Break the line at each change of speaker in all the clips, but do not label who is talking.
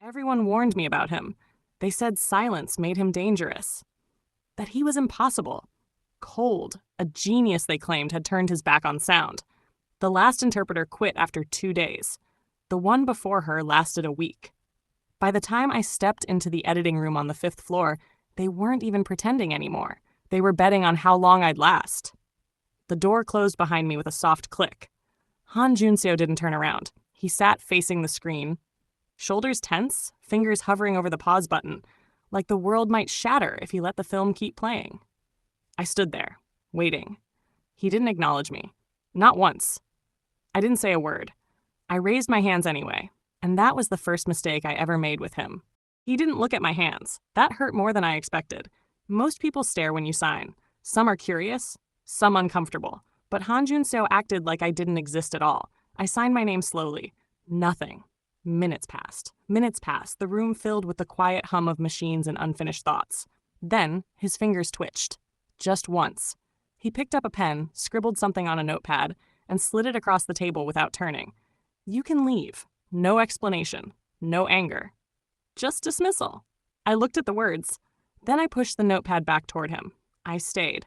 Everyone warned me about him. They said silence made him dangerous, that he was impossible, cold, a genius they claimed had turned his back on sound. The last interpreter quit after 2 days. The one before her lasted a week. By the time I stepped into the editing room on the 5th floor, they weren't even pretending anymore. They were betting on how long I'd last. The door closed behind me with a soft click. Joon-seo didn't turn around. He sat facing the screen, shoulders tense, fingers hovering over the pause button, like the world might shatter if he let the film keep playing. I stood there, waiting. He didn't acknowledge me. Not once. I didn't say a word. I raised my hands anyway, and that was the first mistake I ever made with him. He didn't look at my hands. That hurt more than I expected. Most people stare when you sign. Some are curious, some uncomfortable. But Joon-seo acted like I didn't exist at all. I signed my name slowly. Nothing. Minutes passed. Minutes passed, the room filled with the quiet hum of machines and unfinished thoughts. Then, his fingers twitched. Just once. He picked up a pen, scribbled something on a notepad, and slid it across the table without turning. You can leave. No explanation. No anger. Just dismissal. I looked at the words. Then I pushed the notepad back toward him. I stayed.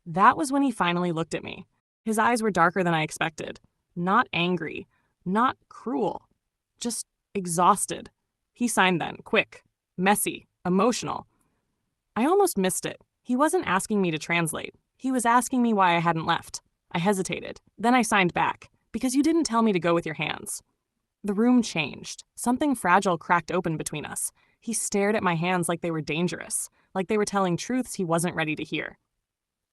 That was when he finally looked at me. His eyes were darker than I expected. Not angry. Not cruel. Just exhausted. He signed then, quick, messy, emotional. I almost missed it. He wasn't asking me to translate. He was asking me why I hadn't left. I hesitated. Then I signed back, because you didn't tell me to go with your hands. The room changed. Something fragile cracked open between us. He stared at my hands like they were dangerous, like they were telling truths he wasn't ready to hear.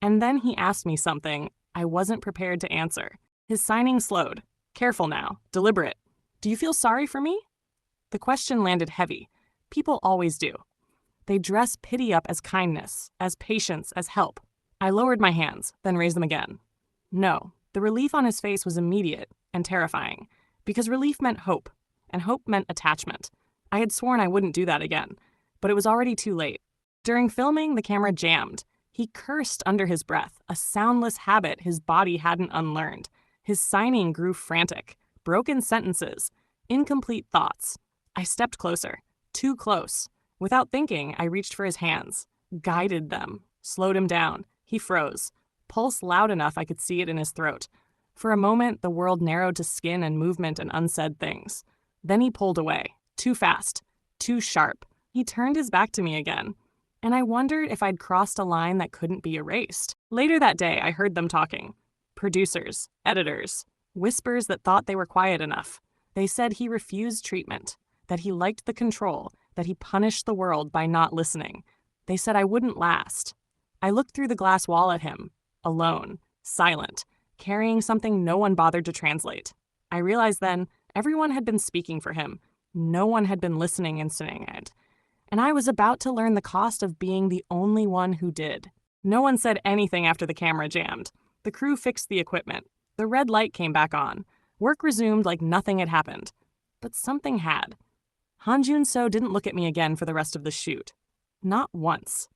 And then he asked me something I wasn't prepared to answer. His signing slowed. Careful now. Deliberate. Do you feel sorry for me? The question landed heavy. People always do. They dress pity up as kindness, as patience, as help. I lowered my hands, then raised them again. No, the relief on his face was immediate and terrifying, because relief meant hope, and hope meant attachment. I had sworn I wouldn't do that again, but it was already too late. During filming, the camera jammed. He cursed under his breath, a soundless habit his body hadn't unlearned. His signing grew frantic. Broken sentences, incomplete thoughts. I stepped closer, too close. Without thinking, I reached for his hands, guided them, slowed him down. He froze, pulse loud enough I could see it in his throat. For a moment, the world narrowed to skin and movement and unsaid things. Then he pulled away, too fast, too sharp. He turned his back to me again, and I wondered if I'd crossed a line that couldn't be erased. Later that day, I heard them talking. Producers, editors, whispers that thought they were quiet enough. They said he refused treatment, that he liked the control, that he punished the world by not listening. They said I wouldn't last. I looked through the glass wall at him, alone, silent, carrying something no one bothered to translate. I realized then everyone had been speaking for him. No one had been listening and saying it. And I was about to learn the cost of being the only one who did. No one said anything after the camera jammed. The crew fixed the equipment. The red light came back on. Work resumed like nothing had happened. But something had. Joon-seo didn't look at me again for the rest of the shoot. Not once.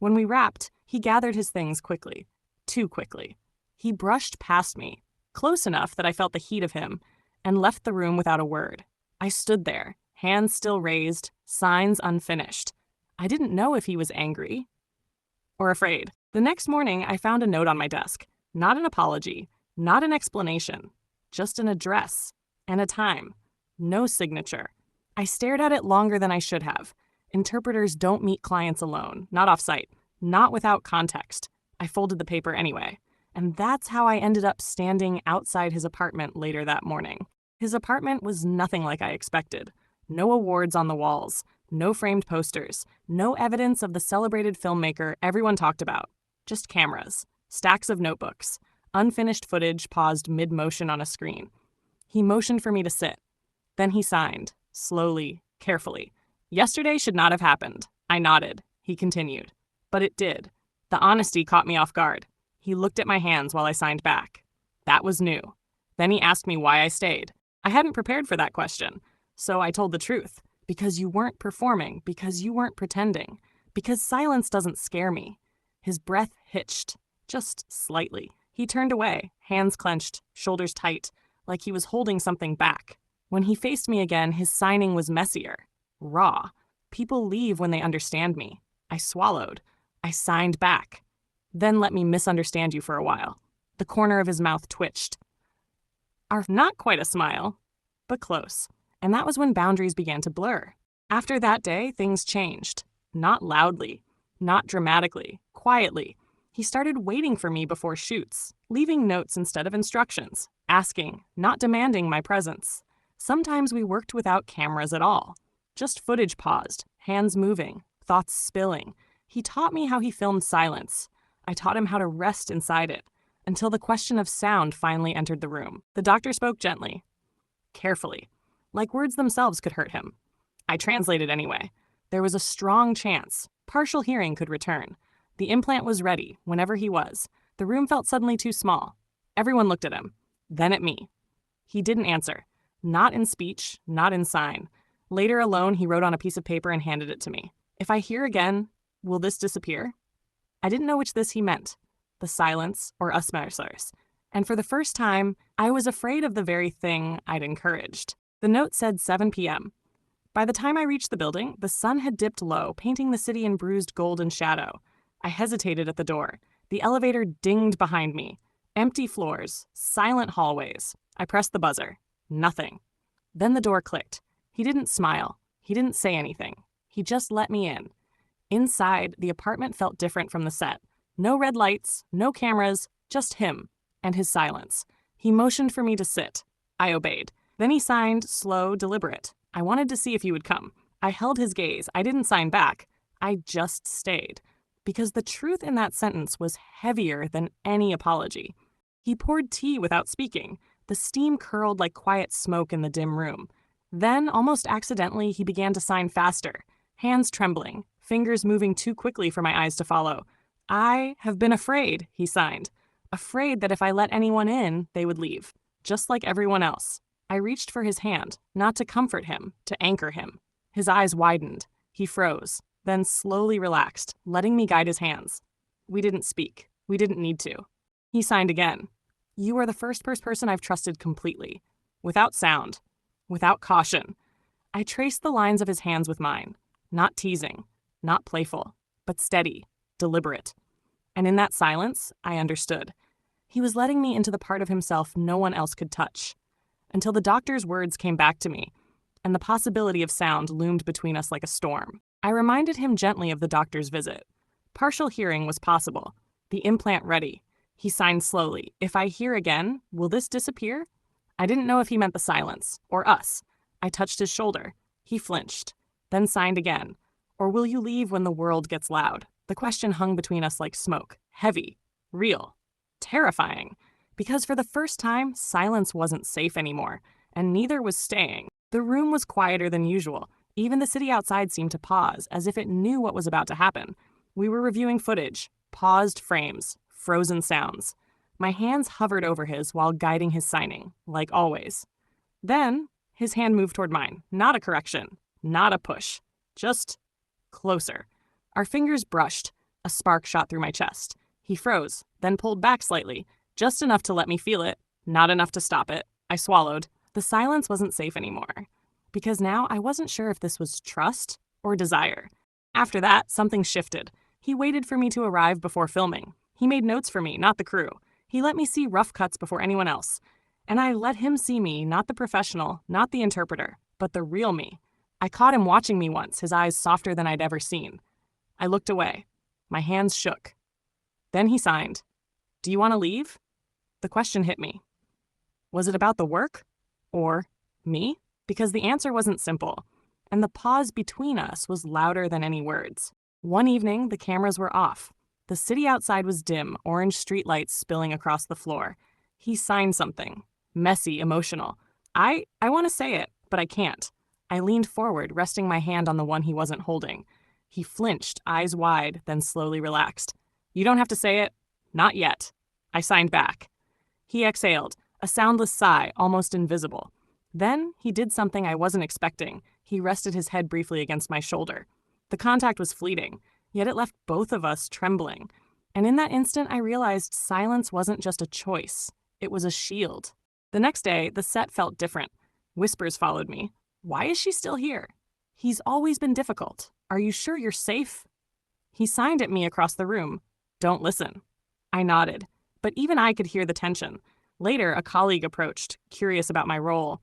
When we wrapped, he gathered his things quickly. Too quickly. He brushed past me, close enough that I felt the heat of him, and left the room without a word. I stood there, hands still raised, signs unfinished. I didn't know if he was angry or afraid. The next morning, I found a note on my desk. Not an apology. Not an explanation, just an address and a time. No signature. I stared at it longer than I should have. Interpreters don't meet clients alone, not off-site, not without context. I folded the paper anyway, and that's how I ended up standing outside his apartment later that morning. His apartment was nothing like I expected. No awards on the walls, no framed posters, no evidence of the celebrated filmmaker everyone talked about. Just cameras, stacks of notebooks. Unfinished footage paused mid-motion on a screen. He motioned for me to sit. Then he signed, slowly, carefully. Yesterday should not have happened. I nodded. He continued. But it did. The honesty caught me off guard. He looked at my hands while I signed back. That was new. Then he asked me why I stayed. I hadn't prepared for that question, so I told the truth. Because you weren't performing, because you weren't pretending, because silence doesn't scare me. His breath hitched, just slightly. He turned away, hands clenched, shoulders tight, like he was holding something back. When he faced me again, his signing was messier, raw. People leave when they understand me. I swallowed. I signed back. Then let me misunderstand you for a while. The corner of his mouth twitched. Not quite a smile, but close. And that was when boundaries began to blur. After that day, things changed. Not loudly, not dramatically, quietly. He started waiting for me before shoots, leaving notes instead of instructions, asking, not demanding my presence. Sometimes we worked without cameras at all. Just footage paused, hands moving, thoughts spilling. He taught me how he filmed silence. I taught him how to rest inside it, until the question of sound finally entered the room. The doctor spoke gently, carefully, like words themselves could hurt him. I translated anyway. There was a strong chance partial hearing could return. The implant was ready, whenever he was. The room felt suddenly too small. Everyone looked at him, then at me. He didn't answer, not in speech, not in sign. Later alone, he wrote on a piece of paper and handed it to me. If I hear again, will this disappear? I didn't know which this he meant, the silence or usmersers. And for the first time, I was afraid of the very thing I'd encouraged. The note said 7 p.m. By the time I reached the building, the sun had dipped low, painting the city in bruised golden shadow. I hesitated at the door. The elevator dinged behind me. Empty floors, silent hallways. I pressed the buzzer. Nothing. Then the door clicked. He didn't smile. He didn't say anything. He just let me in. Inside, the apartment felt different from the set. No red lights, no cameras, just him and his silence. He motioned for me to sit. I obeyed. Then he signed, slow, deliberate. I wanted to see if he would come. I held his gaze. I didn't sign back. I just stayed. Because the truth in that sentence was heavier than any apology. He poured tea without speaking. The steam curled like quiet smoke in the dim room. Then, almost accidentally, he began to sign faster. Hands trembling, fingers moving too quickly for my eyes to follow. I have been afraid, he signed. Afraid that if I let anyone in, they would leave. Just like everyone else. I reached for his hand, not to comfort him, to anchor him. His eyes widened. He froze, then slowly relaxed, letting me guide his hands. We didn't speak. We didn't need to. He signed again. You are the first person I've trusted completely. Without sound. Without caution. I traced the lines of his hands with mine. Not teasing. Not playful. But steady. Deliberate. And in that silence, I understood. He was letting me into the part of himself no one else could touch. Until the doctor's words came back to me, and the possibility of sound loomed between us like a storm. I reminded him gently of the doctor's visit. Partial hearing was possible. The implant ready. He signed slowly. If I hear again, will this disappear? I didn't know if he meant the silence, or us. I touched his shoulder. He flinched, then signed again. Or will you leave when the world gets loud? The question hung between us like smoke, heavy, real, terrifying. Because for the first time, silence wasn't safe anymore, and neither was staying. The room was quieter than usual. Even the city outside seemed to pause, as if it knew what was about to happen. We were reviewing footage, paused frames, frozen sounds. My hands hovered over his while guiding his signing, like always. Then, his hand moved toward mine. Not a correction, not a push, just closer. Our fingers brushed. A spark shot through my chest. He froze, then pulled back slightly. Just enough to let me feel it, not enough to stop it. I swallowed. The silence wasn't safe anymore, because now I wasn't sure if this was trust or desire. After that, something shifted. He waited for me to arrive before filming. He made notes for me, not the crew. He let me see rough cuts before anyone else. And I let him see me, not the professional, not the interpreter, but the real me. I caught him watching me once, his eyes softer than I'd ever seen. I looked away. My hands shook. Then he signed. Do you want to leave? The question hit me. Was it about the work? Or me? Because the answer wasn't simple, and the pause between us was louder than any words. One evening, the cameras were off. The city outside was dim, orange streetlights spilling across the floor. He signed something. Messy, emotional. I want to say it, but I can't. I leaned forward, resting my hand on the one he wasn't holding. He flinched, eyes wide, then slowly relaxed. You don't have to say it. Not yet. I signed back. He exhaled, a soundless sigh, almost invisible. Then he did something I wasn't expecting. He rested his head briefly against my shoulder. The contact was fleeting, yet it left both of us trembling. And in that instant, I realized silence wasn't just a choice. It was a shield. The next day, the set felt different. Whispers followed me. Why is she still here? He's always been difficult. Are you sure you're safe? He signed at me across the room. Don't listen. I nodded, but even I could hear the tension. Later, a colleague approached, curious about my role.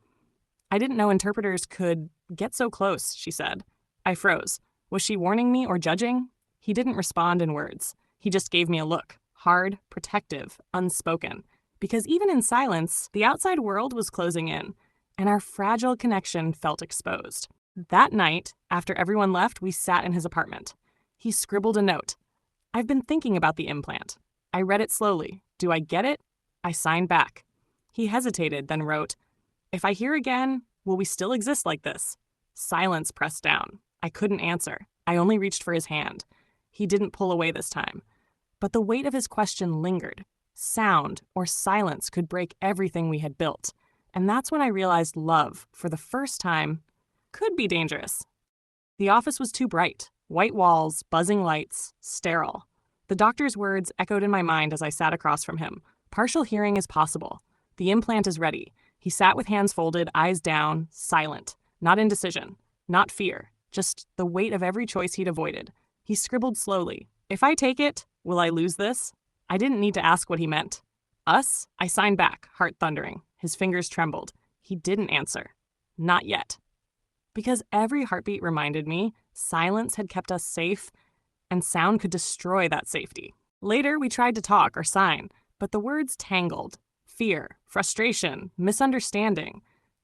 I didn't know interpreters could get so close, she said. I froze. Was she warning me or judging? He didn't respond in words. He just gave me a look, hard, protective, unspoken. Because even in silence, the outside world was closing in, and our fragile connection felt exposed. That night, after everyone left, we sat in his apartment. He scribbled a note. I've been thinking about the implant. I read it slowly. Do I get it? I signed back. He hesitated, then wrote, If I hear again, will we still exist like this? Silence pressed down. I couldn't answer. I only reached for his hand. He didn't pull away this time. But the weight of his question lingered. Sound or silence could break everything we had built. And that's when I realized love, for the first time, could be dangerous. The office was too bright. White walls, buzzing lights, sterile. The doctor's words echoed in my mind as I sat across from him. Partial hearing is possible. The implant is ready. He sat with hands folded, eyes down, silent. Not indecision, not fear, just the weight of every choice he'd avoided. He scribbled slowly. If I take it, will I lose this? I didn't need to ask what he meant. Us? I signed back, heart thundering. His fingers trembled. He didn't answer. Not yet. Because every heartbeat reminded me silence had kept us safe, and sound could destroy that safety. Later, we tried to talk or sign, but the words tangled. Fear, frustration, misunderstanding.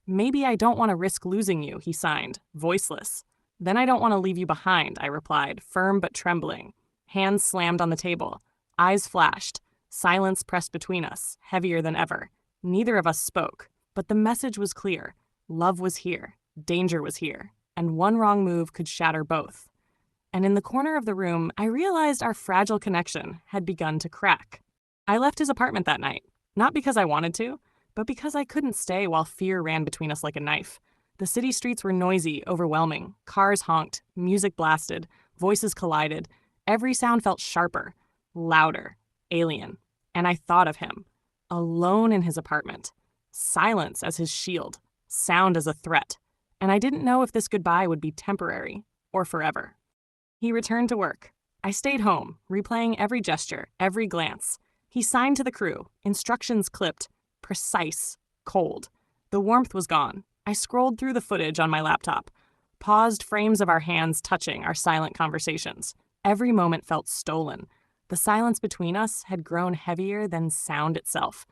Maybe I don't want to risk losing you, he signed, voiceless. Then I don't want to leave you behind, I replied, firm but trembling. Hands slammed on the table. Eyes flashed. Silence pressed between us, heavier than ever. Neither of us spoke, but the message was clear. Love was here. Danger was here. And one wrong move could shatter both. And in the corner of the room, I realized our fragile connection had begun to crack. I left his apartment that night, not because I wanted to, but because I couldn't stay while fear ran between us like a knife. The city streets were noisy, overwhelming. Cars honked, music blasted, voices collided. Every sound felt sharper, louder, alien. And I thought of him, alone in his apartment. Silence as his shield, sound as a threat. And I didn't know if this goodbye would be temporary or forever. He returned to work. I stayed home, replaying every gesture, every glance. He signed to the crew, instructions clipped, precise, cold. The warmth was gone. I scrolled through the footage on my laptop, paused frames of our hands touching our silent conversations. Every moment felt stolen. The silence between us had grown heavier than sound itself,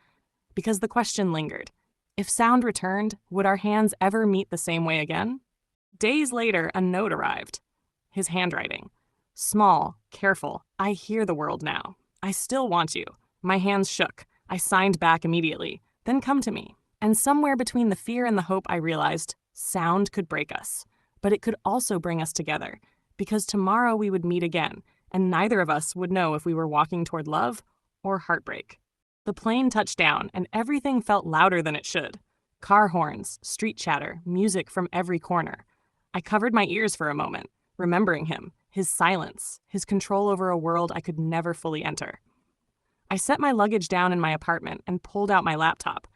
because the question lingered. If sound returned, would our hands ever meet the same way again? Days later, a note arrived. His handwriting. Small, careful. I hear the world now. I still want you. My hands shook. I signed back immediately. Then come to me. And somewhere between the fear and the hope, I realized sound could break us. But it could also bring us together. Because tomorrow we would meet again, and neither of us would know if we were walking toward love or heartbreak. The plane touched down, and everything felt louder than it should. Car horns, street chatter, music from every corner. I covered my ears for a moment, remembering him, his silence, his control over a world I could never fully enter. I set my luggage down in my apartment and pulled out my laptop.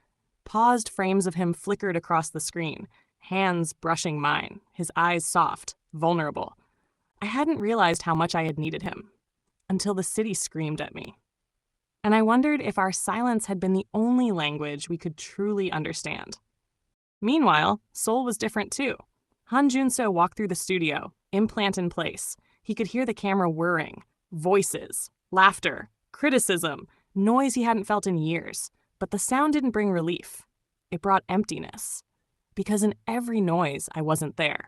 Paused frames of him flickered across the screen, hands brushing mine, his eyes soft, vulnerable. I hadn't realized how much I had needed him, until the city screamed at me. And I wondered if our silence had been the only language we could truly understand. Meanwhile, Seoul was different too. Joon-seo walked through the studio, implant in place. He could hear the camera whirring, voices, laughter, criticism, noise he hadn't felt in years. But the sound didn't bring relief. It brought emptiness. Because in every noise, I wasn't there.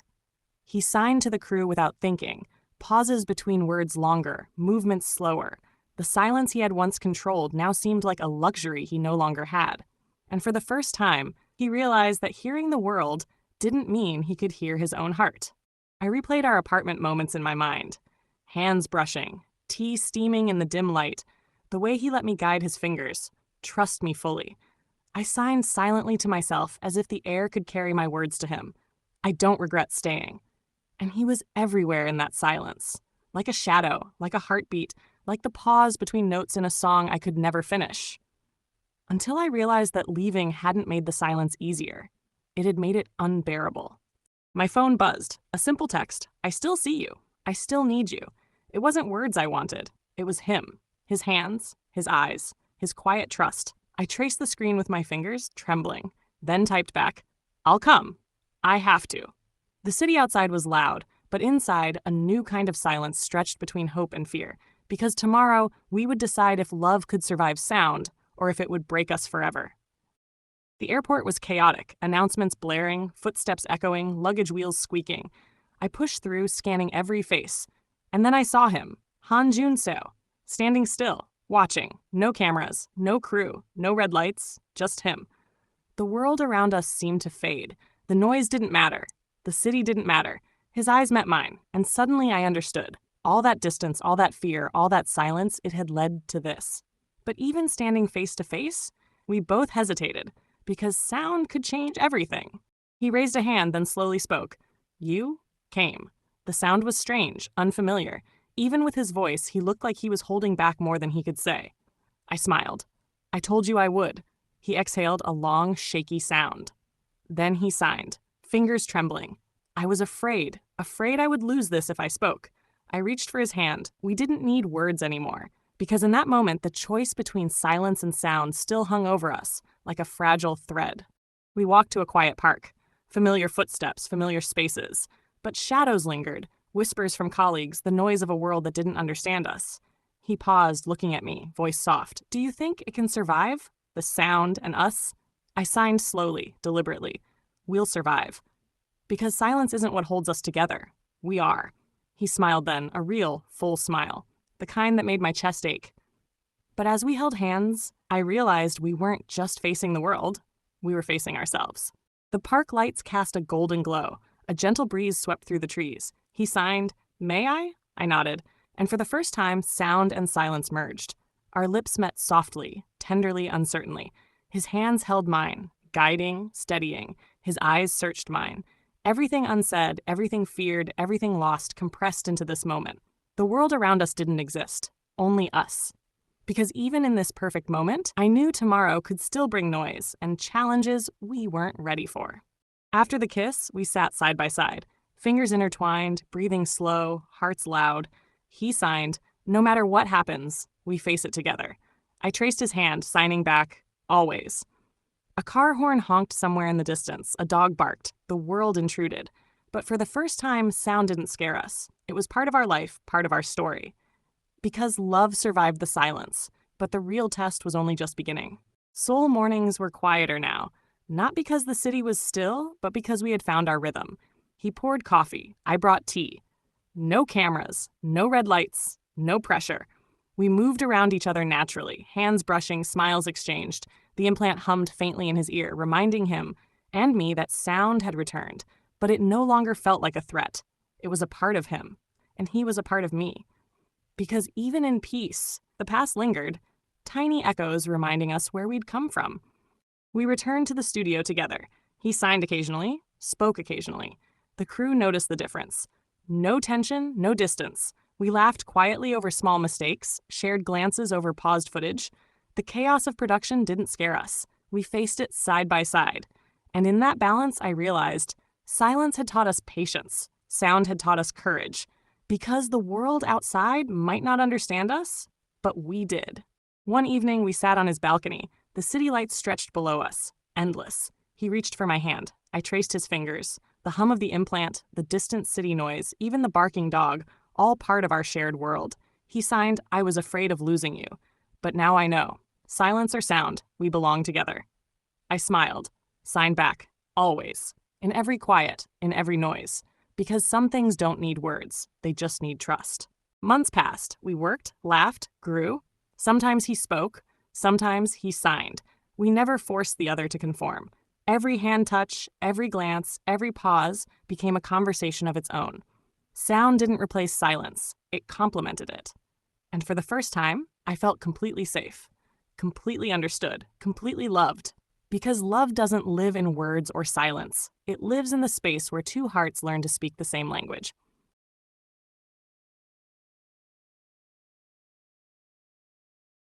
He signed to the crew without thinking, pauses between words longer, movements slower. The silence he had once controlled now seemed like a luxury he no longer had. And for the first time, he realized that hearing the world didn't mean he could hear his own heart. I replayed our apartment moments in my mind. Hands brushing, tea steaming in the dim light, the way he let me guide his fingers, trust me fully. I signed silently to myself as if the air could carry my words to him. I don't regret staying. And he was everywhere in that silence. Like a shadow, like a heartbeat, like the pause between notes in a song I could never finish. Until I realized that leaving hadn't made the silence easier. It had made it unbearable. My phone buzzed. A simple text. I still see you. I still need you. It wasn't words I wanted. It was him. His hands, his eyes, his quiet trust. I traced the screen with my fingers, trembling, then typed back, I'll come. I have to. The city outside was loud, but inside, a new kind of silence stretched between hope and fear, because tomorrow we would decide if love could survive sound or if it would break us forever. The airport was chaotic, announcements blaring, footsteps echoing, luggage wheels squeaking. I pushed through, scanning every face. And then I saw him, Joon-seo, standing still, watching. No cameras, no crew, no red lights, just him. The world around us seemed to fade. The noise didn't matter. The city didn't matter. His eyes met mine, and suddenly I understood. All that distance, all that fear, all that silence, it had led to this. But even standing face to face, we both hesitated, because sound could change everything. He raised a hand, then slowly spoke. You came. The sound was strange, unfamiliar. Even with his voice, he looked like he was holding back more than he could say. I smiled. I told you I would. He exhaled a long, shaky sound. Then he signed, fingers trembling. I was afraid I would lose this if I spoke. I reached for his hand. We didn't need words anymore, because in that moment, the choice between silence and sound still hung over us, like a fragile thread. We walked to a quiet park. Familiar footsteps, familiar spaces. But shadows lingered, whispers from colleagues, the noise of a world that didn't understand us. He paused, looking at me, voice soft. Do you think it can survive? The sound and us? I signed slowly, deliberately. We'll survive. Because silence isn't what holds us together. We are. He smiled then, a real, full smile, the kind that made my chest ache. But as we held hands, I realized we weren't just facing the world. We were facing ourselves. The park lights cast a golden glow. A gentle breeze swept through the trees. He signed, May I? I nodded, and for the first time, sound and silence merged. Our lips met softly, tenderly, uncertainly. His hands held mine, guiding, steadying. His eyes searched mine. Everything unsaid, everything feared, everything lost compressed into this moment. The world around us didn't exist, only us. Because even in this perfect moment, I knew tomorrow could still bring noise and challenges we weren't ready for. After the kiss, we sat side by side, fingers intertwined, breathing slow, hearts loud. He signed, no matter what happens, we face it together. I traced his hand, signing back, always. A car horn honked somewhere in the distance, a dog barked, the world intruded. But for the first time, sound didn't scare us. It was part of our life, part of our story. Because love survived the silence, but the real test was only just beginning. Seoul mornings were quieter now, not because the city was still, but because we had found our rhythm. He poured coffee, I brought tea. No cameras, no red lights, no pressure. We moved around each other naturally, hands brushing, smiles exchanged. The implant hummed faintly in his ear, reminding him and me that sound had returned, but it no longer felt like a threat. It was a part of him, and he was a part of me. Because even in peace, the past lingered, tiny echoes reminding us where we'd come from. We returned to the studio together. He signed occasionally, spoke occasionally. The crew noticed the difference. No tension, no distance. We laughed quietly over small mistakes, shared glances over paused footage. The chaos of production didn't scare us. We faced it side by side. And in that balance, I realized silence had taught us patience. Sound had taught us courage. Because the world outside might not understand us, but we did. One evening, we sat on his balcony. The city lights stretched below us, endless. He reached for my hand. I traced his fingers. The hum of the implant, the distant city noise, even the barking dog, all part of our shared world. He signed, I was afraid of losing you. But now I know. Silence or sound, we belong together. I smiled. Signed back, always. In every quiet, in every noise. Because some things don't need words, they just need trust. Months passed. We worked, laughed, grew. Sometimes he spoke, sometimes he signed. We never forced the other to conform. Every hand touch, every glance, every pause became a conversation of its own. Sound didn't replace silence, it complemented it. And for the first time, I felt completely safe, completely understood, completely loved. Because love doesn't live in words or silence. It lives in the space where two hearts learn to speak the same language.